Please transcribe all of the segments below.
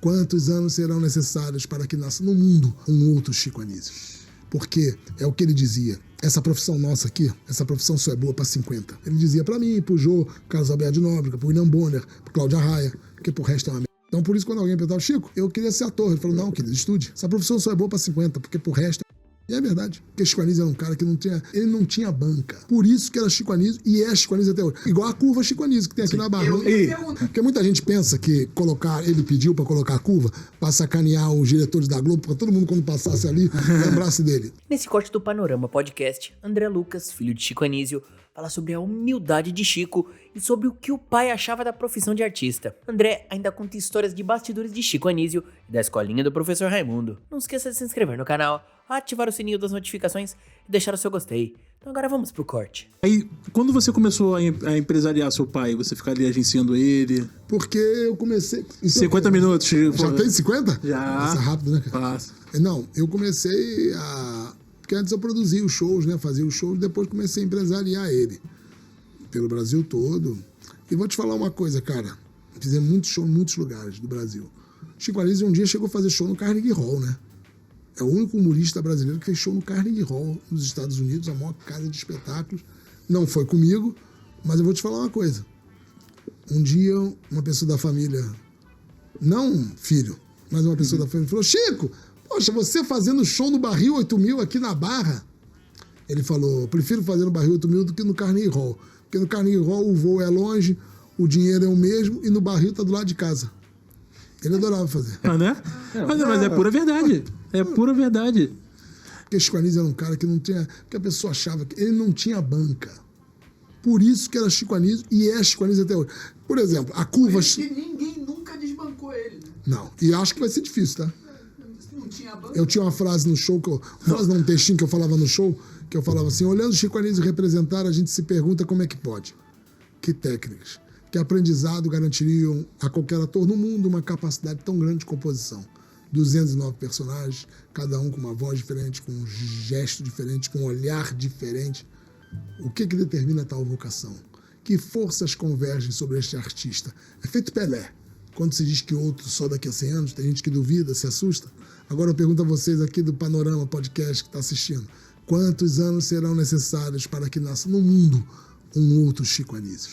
Quantos anos serão necessários para que nasça no mundo um outro Chico Anísio? Porque é o que ele dizia. Essa profissão nossa aqui, essa profissão só é boa para 50. Ele dizia para mim, pro Jô, Carlos Alberto de Nóbrega, pro William Bonner, pro Cláudia Raia, porque pro resto é uma merda. Então por isso quando alguém perguntava, Chico, eu queria ser ator. Ele falou, não, querido, estude. Essa profissão só é boa para 50, porque pro resto... E é verdade, porque Chico Anísio era um cara que ele não tinha banca. Por isso que era Chico Anísio e é Chico Anísio até hoje. Igual a curva Chico Anísio que tem aqui na Barra. Porque muita gente pensa que ele pediu pra colocar a curva pra sacanear os diretores da Globo, pra todo mundo quando passasse ali lembrasse dele. Nesse corte do Panorama Podcast, André Lucas, filho de Chico Anísio, fala sobre a humildade de Chico e sobre o que o pai achava da profissão de artista. André ainda conta histórias de bastidores de Chico Anísio e da escolinha do professor Raimundo. Não esqueça de se inscrever no canal, ativar o sininho das notificações e deixar o seu gostei. Então agora vamos pro corte. Aí, quando você começou a empresariar seu pai, você ficaria agenciando ele? Porque eu comecei... 50 minutos. Já tem 50? Já. Passa rápido, né, cara? Passa. Não, eu comecei a... Porque antes eu produzia os shows, né? Fazia os shows, depois comecei a empresariar ele. Pelo Brasil todo. E vou te falar uma coisa, cara. Fizemos muitos shows em muitos lugares do Brasil. Chico Anísio um dia chegou a fazer show no Carnegie Hall, né? É o único humorista brasileiro que fez show no Carnegie Hall, nos Estados Unidos, a maior casa de espetáculos. Não foi comigo, mas eu vou te falar uma coisa. Um dia, uma pessoa da família, não um filho, mas uma pessoa da família falou, Chico, poxa, você fazendo show no Barril 8000 aqui na Barra? Ele falou, prefiro fazer no Barril 8000 do que no Carnegie Hall. Porque no Carnegie Hall o voo é longe, o dinheiro é o mesmo e no Barril tá do lado de casa. Ele adorava fazer. Ah, né? Mas é pura verdade. É pura verdade. Porque Chico Anísio era um cara que não tinha... Porque a pessoa achava que ele não tinha banca. Por isso que era Chico Anísio e é Chico Anísio até hoje. Por exemplo, a curva... Por isso que ninguém nunca desbancou ele, né? Não. E acho que vai ser difícil, tá? Não tinha banca. Eu tinha uma frase no show, um textinho que eu falava no show, que eu falava assim, olhando Chico Anísio representar, a gente se pergunta como é que pode. Que técnicas, que aprendizado garantiriam a qualquer ator no mundo uma capacidade tão grande de composição. 209 personagens, cada um com uma voz diferente, com um gesto diferente, com um olhar diferente. O que determina tal vocação? Que forças convergem sobre este artista? É feito Pelé. Quando se diz que outro só daqui a 100 anos, tem gente que duvida, se assusta. Agora eu pergunto a vocês aqui do Panorama Podcast que está assistindo. Quantos anos serão necessários para que nasça no mundo um outro Chico Anísio?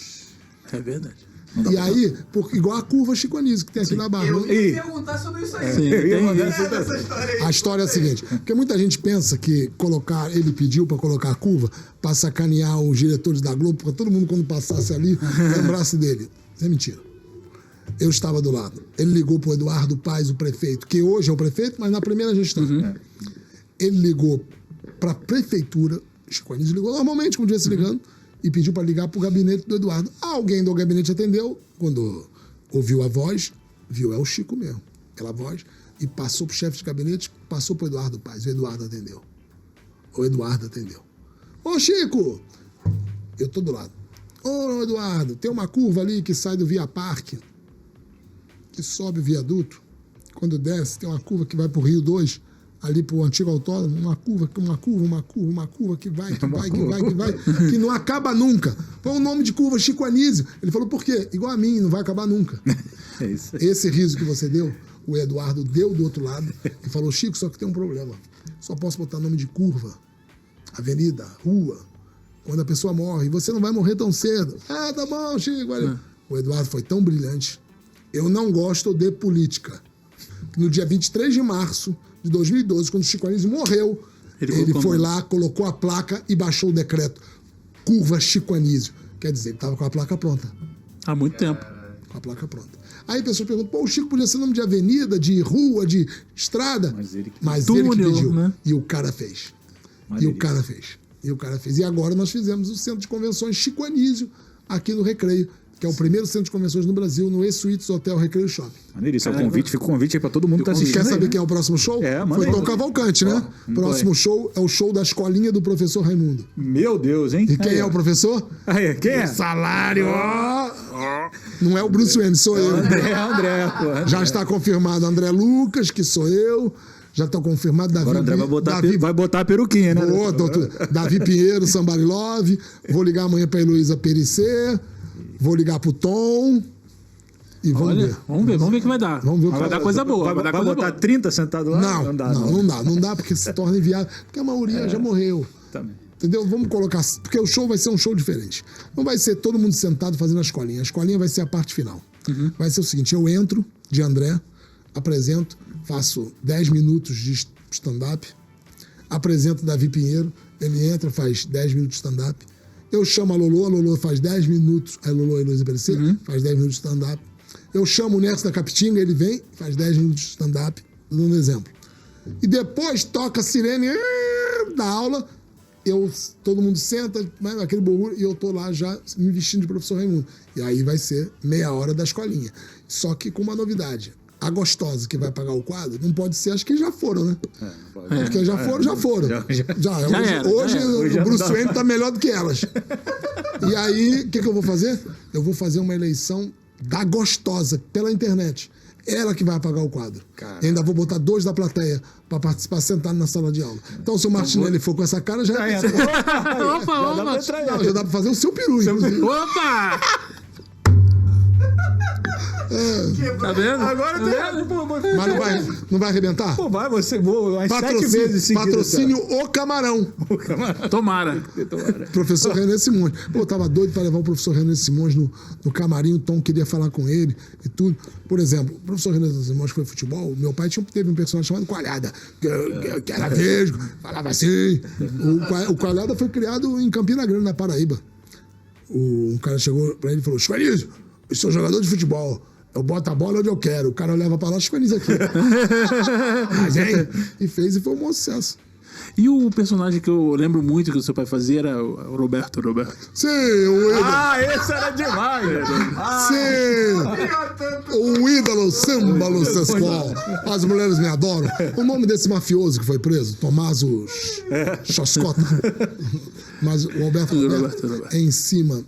É verdade. E aí, igual a curva Chico Anísio que tem aqui na Barra. Eu ia perguntar sobre isso aí. Sim, Essa história aí. A história é a seguinte, porque muita gente pensa que ele pediu para colocar a curva para sacanear os diretores da Globo, para todo mundo quando passasse ali lembrasse dele. Isso é mentira. Eu estava do lado. Ele ligou para o Eduardo Paes, o prefeito, que hoje é o prefeito, mas na primeira gestão. Ele ligou para a prefeitura, Chico Anísio ligou normalmente, como devia se ligando, e pediu para ligar para o gabinete do Eduardo. Alguém do gabinete atendeu, quando ouviu a voz, viu, é o Chico mesmo, aquela voz, e passou para o chefe de gabinete, passou para o Eduardo Paes, o Eduardo atendeu. Ô Chico! Eu tô do lado. Ô Eduardo, tem uma curva ali que sai do Via Parque, que sobe o viaduto, quando desce, tem uma curva que vai pro Rio 2, ali pro antigo autódromo, uma curva que vai, que não acaba nunca. Põe o nome de curva Chico Anísio. Ele falou, por quê? Igual a mim, não vai acabar nunca. É isso aí. Esse riso que você deu, o Eduardo deu do outro lado e falou, Chico, só que tem um problema. Só posso botar nome de curva, avenida, rua, quando a pessoa morre. E você não vai morrer tão cedo. Ah, tá bom, Chico. O Eduardo foi tão brilhante. Eu não gosto de política. No dia 23 de março de 2012, quando o Chico Anísio morreu, ele foi lá, colocou a placa e baixou o decreto. Curva Chico Anísio. Quer dizer, ele estava com a placa pronta. Há muito tempo. Com a placa pronta. Aí a pessoa pergunta, pô, o Chico podia ser nome de avenida, de rua, de estrada. Mas ele que pediu. Né? E o cara fez. E agora nós fizemos o Centro de Convenções Chico Anísio aqui no Recreio, que é o primeiro centro de convenções no Brasil, no E-Suites Hotel Recreio Shopping. Maneiríssimo. Fica o convite aí pra todo mundo que tá assistindo. Quer saber quem é o próximo show? Foi Tom Cavalcante, né? Próximo show é o show da escolinha do professor Raimundo. Meu Deus, hein? E quem é o professor? Quem é? Salário! Não é o Bruce Wayne, sou eu. André, pô. Já está confirmado André Lucas, que sou eu. Já está confirmado Davi. Agora o André vai botar a peruquinha, né? Davi Pinheiro, Somebody Love. Vou ligar amanhã para Heloísa Perissé. Vou ligar pro Tom. E vamos Olha, ver. vamos ver o que vai dar. Vamos ver o que vai dar coisa boa. Vai dar Vai coisa botar boa. 30 sentado lá? Não dá porque se torna inviável. Porque a maioria já morreu. Também. Entendeu? Vamos colocar. Porque o show vai ser um show diferente. Não vai ser todo mundo sentado fazendo a escolinha. A escolinha vai ser a parte final. Vai ser o seguinte: eu entro de André, apresento, faço 10 minutos de stand-up, apresento Davi Pinheiro, ele entra, faz 10 minutos de stand-up. Eu chamo a Lolo faz 10 minutos. A Lolo e a Luiz Aparecida faz 10 minutos de stand-up. Eu chamo o Neto da Capitinga, ele vem, faz 10 minutos de stand-up, dando um exemplo. E depois toca a sirene da aula, todo mundo senta, aquele burro, e eu tô lá já me vestindo de professor Raimundo. E aí vai ser meia hora da escolinha. Só que com uma novidade. A gostosa que vai pagar o quadro não pode ser as que já foram, né? Porque já foram. Hoje o Bruce Wayne tá melhor do que elas. E aí, o que eu vou fazer? Eu vou fazer uma eleição da gostosa pela internet. Ela que vai pagar o quadro. Ainda vou botar 2 da plateia pra participar sentado na sala de aula. Então, se o Martinelli for com essa cara, já entra. Opa! Já dá pra fazer o seu peru, inclusive. Opa! Tá vendo? Agora tem. Mas não vai arrebentar? Pô, vai, você voa umas 7 vezes seguidas. Patrocínio O Camarão. Tomara. Professor René Simões. Pô, eu tava doido pra levar o professor René Simões no camarim, o Tom queria falar com ele e tudo. Por exemplo, o professor René Simões foi futebol, meu pai teve um personagem chamado Coalhada, que era vesgo, falava assim. O Coalhada foi criado em Campina Grande, na Paraíba. Um cara chegou pra ele e falou: Chicoanísio, eu sou jogador de futebol. Eu boto a bola onde eu quero. O cara olhava pra lá, Chicoanísio aqui. Mas, hein? E fez e foi um bom sucesso. E o personagem que eu lembro muito que o seu pai fazia era o Roberto. Sim, o ídolo. Esse era demais. Sim, o ídolo Símbolo Sesqual. As mulheres me adoram. O nome desse mafioso que foi preso, Tommaso Choscota. Mas o Roberto é em cima.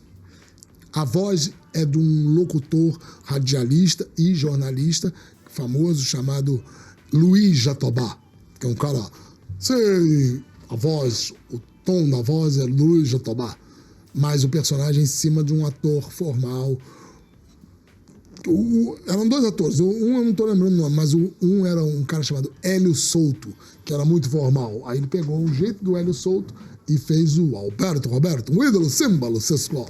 A voz é de um locutor, radialista e jornalista famoso chamado Luiz Jatobá, que é um cara... Sim, a voz, o tom da voz é Luiz Jatobá, mas o personagem é em cima de um ator formal. Eram 2 atores, um eu não estou lembrando o nome, mas um era um cara chamado Hélio Souto, que era muito formal. Aí ele pegou o jeito do Hélio Souto e fez o Roberto, um ídolo símbolo sexual.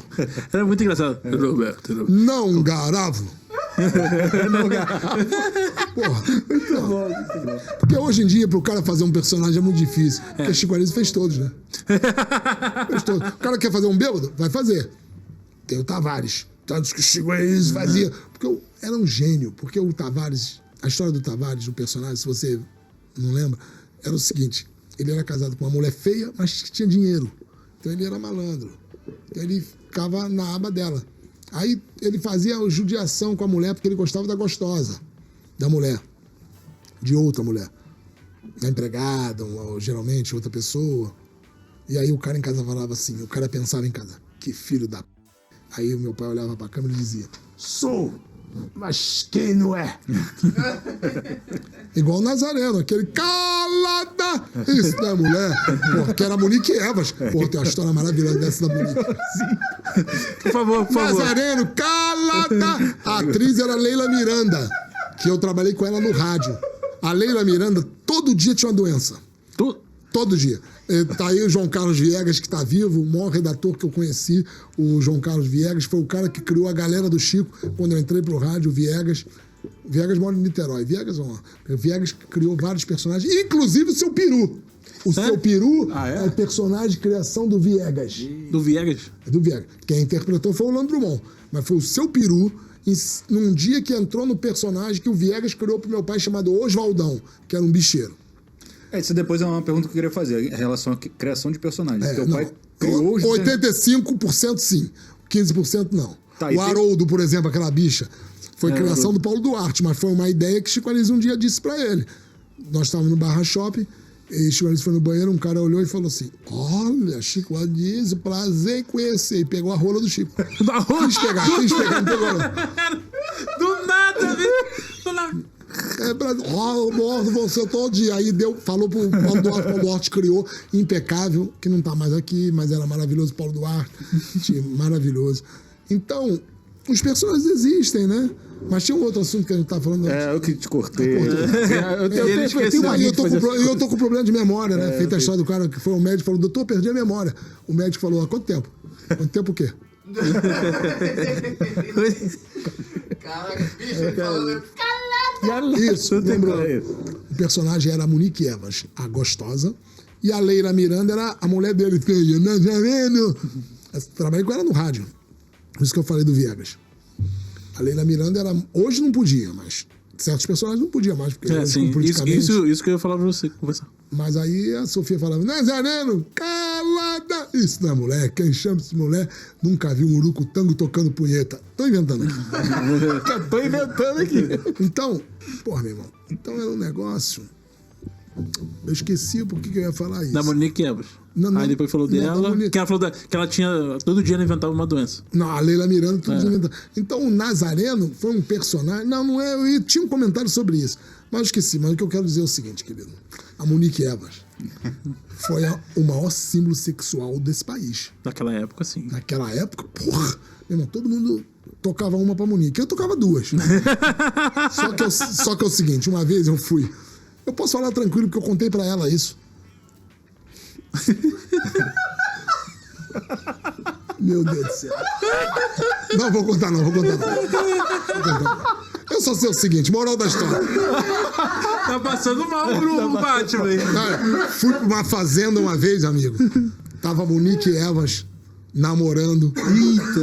Era muito engraçado. Roberto. Não garavo. Porra. Porque hoje em dia, pro cara fazer um personagem é muito difícil. Porque Chico Anísio fez todos, né? Fez todos. O cara quer fazer um bêbado? Vai fazer. Tem o Tavares. Tantos que o Chico Anísio fazia. Porque eu era um gênio. Porque o Tavares, a história do Tavares, o personagem, se você não lembra, era o seguinte: ele era casado com uma mulher feia, mas que tinha dinheiro. Então ele era malandro. Então ele ficava na aba dela. Aí ele fazia judiação com a mulher porque ele gostava da gostosa, da mulher, de outra mulher. Da empregada, ou geralmente outra pessoa. E aí o cara em casa falava assim, o cara pensava em casa, que filho da... Aí o meu pai olhava pra câmera e dizia, sou, mas quem não é? Igual o Nazareno, aquele calada, isso não é mulher, pô, que era a Monique Evas. Pô, tem uma história maravilhosa dessa da Monique. Por favor. Nazareno, calada. A atriz era Leila Miranda, que eu trabalhei com ela no rádio. A Leila Miranda todo dia tinha uma doença. Todo dia. Tá aí o João Carlos Viegas, que está vivo, o maior redator que eu conheci, o João Carlos Viegas, foi o cara que criou a galera do Chico. Quando eu entrei pro rádio, o Viegas mora em Niterói. Viegas criou vários personagens, inclusive o seu peru. O seu peru é o personagem de criação do Viegas. Do Viegas? É do Viegas. Quem interpretou foi o Orlando Drummond. Mas foi o seu peru, num dia que entrou no personagem que o Viegas criou pro meu pai, chamado Oswaldão, que era um bicheiro. Isso depois é uma pergunta que eu queria fazer, em relação à criação de personagens. Teu pai criou... 85% sim, 15% não. Tá, o Haroldo, por exemplo, aquela bicha, foi criação do Paulo Duarte, mas foi uma ideia que Chico Anísio um dia disse pra ele. Nós estávamos no Barra Shopping, e Chico Anísio foi no banheiro, um cara olhou e falou assim, olha, Chico Anísio, prazer em conhecer. E pegou a rola do Chico. Quis pegar, não pegou não. Do nada, velho. Morto você todo dia. Aí falou pro Paulo Duarte, Paulo Duarte criou, impecável, que não tá mais aqui, mas era maravilhoso, Paulo Duarte, maravilhoso. Então, os personagens existem, né? Mas tinha um outro assunto que a gente tava falando antes. É, eu que te cortei. Ele esqueceu. E eu tô com problema de memória, né? Feita a história do cara que foi ao médico e falou, doutor, perdi a memória. O médico falou, há quanto tempo? Quanto tempo o quê? Caraca, bicho, falando. Isso, lembrou. O personagem era a Monique Evans, a gostosa, e a Leila Miranda era a mulher dele, feia, Nazareno. Eu trabalhei com ela no rádio. Por isso que eu falei do Viegas. A Leila Miranda era. Hoje não podia, mas certos personagens não podiam mais, porque hoje, Sim, politicamente. isso que eu ia falar pra você conversar. Mas aí a Sofia falava, Nazareno, calada! Isso não é mulher, quem chama esse mulher nunca viu um urucutango tocando punheta. Tô inventando aqui. Tô inventando aqui. Então, porra, meu irmão, então era um negócio. Eu esqueci por que eu ia falar isso. Da Monique Evans. Não, Aí depois falou não, da dela, Monique. que ela falou que ela tinha. Todo dia ela inventava uma doença. Não, a Leila Miranda, tudo inventando. Então o Nazareno foi um personagem. Não é. Eu tinha um comentário sobre isso. Mas eu esqueci. Mas o que eu quero dizer é o seguinte, querido. A Monique Evans foi o maior símbolo sexual desse país. Naquela época, sim. Naquela época, porra, meu irmão, todo mundo tocava uma pra Monique. Eu tocava duas. Só que é o seguinte, uma vez eu fui. Eu posso falar tranquilo porque eu contei pra ela isso. Meu Deus do céu. Não, vou contar não. Eu só sei o seguinte, moral da história. Tá passando mal pro Batman. Fui pra uma fazenda uma vez, amigo. Tava Monique Evans namorando.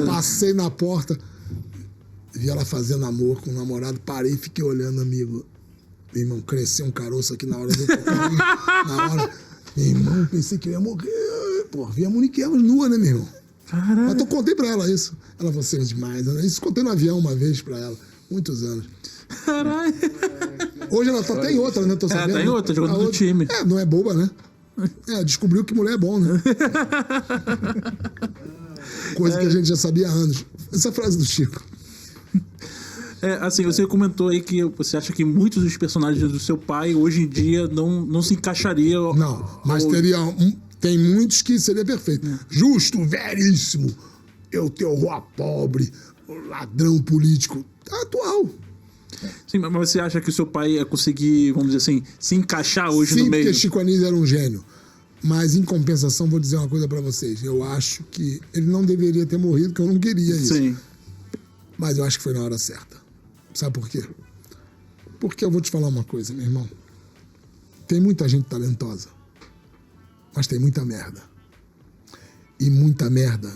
Passei na porta. Vi ela fazendo amor com o namorado. Parei e fiquei olhando, amigo. Meu irmão, cresceu um caroço aqui na hora do tocar. Na hora. Meu irmão, pensei que eu ia morrer. Pô, vi a Monique Evans nua, né, meu irmão? Caralho. Mas eu contei pra ela isso. Ela falou, você é demais. Isso contei no avião uma vez pra ela. Muitos anos. Caralho. Hoje ela tá até em outra, né? Tô sabendo. Tá em outra, jogando A no outra- time. Não é boba, né? Descobriu que mulher é bom, né? Coisa que a gente já sabia há anos. Essa frase do Chico. Assim, você comentou aí que você acha que muitos dos personagens do seu pai hoje em dia não se encaixariam. Não, mas tem muitos que seria perfeito. Justo, veríssimo. Eu tenho rua pobre, ladrão político. Atual. Sim, mas você acha que o seu pai ia conseguir, vamos dizer assim, se encaixar hoje Sim, no meio? porque Chico Anísio era um gênio. Mas, em compensação, vou dizer uma coisa pra vocês. Eu acho que ele não deveria ter morrido, porque eu não queria isso. Sim. Mas eu acho que foi na hora certa. Sabe por quê? Porque eu vou te falar uma coisa, meu irmão. Tem muita gente talentosa, mas tem muita merda. E muita merda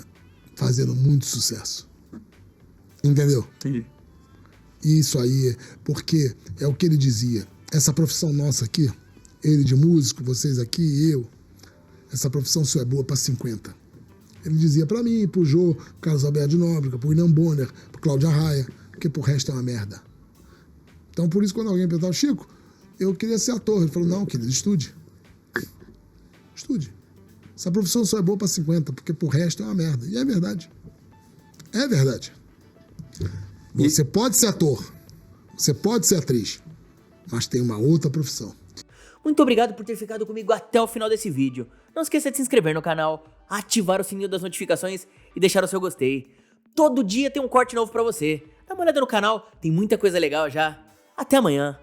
fazendo muito sucesso. Entendeu? Entendi. Isso aí, porque é o que ele dizia. Essa profissão nossa aqui, ele de músico, vocês aqui e eu, essa profissão só é boa pra 50. Ele dizia pra mim, pro Jô, Carlos Alberto de Nóbrega, pro William Bonner, pro Cláudio Arraia, porque pro resto é uma merda. Então, por isso, quando alguém perguntava, Chico, eu queria ser ator. Ele falou, não, querido, estude. Estude. Essa profissão só é boa pra 50, porque pro resto é uma merda. E é verdade. É verdade. Você pode ser ator, você pode ser atriz, mas tem uma outra profissão. Muito obrigado por ter ficado comigo até o final desse vídeo. Não esqueça de se inscrever no canal, ativar o sininho das notificações e deixar o seu gostei. Todo dia tem um corte novo pra você. Dá uma olhada no canal, tem muita coisa legal já. Até amanhã.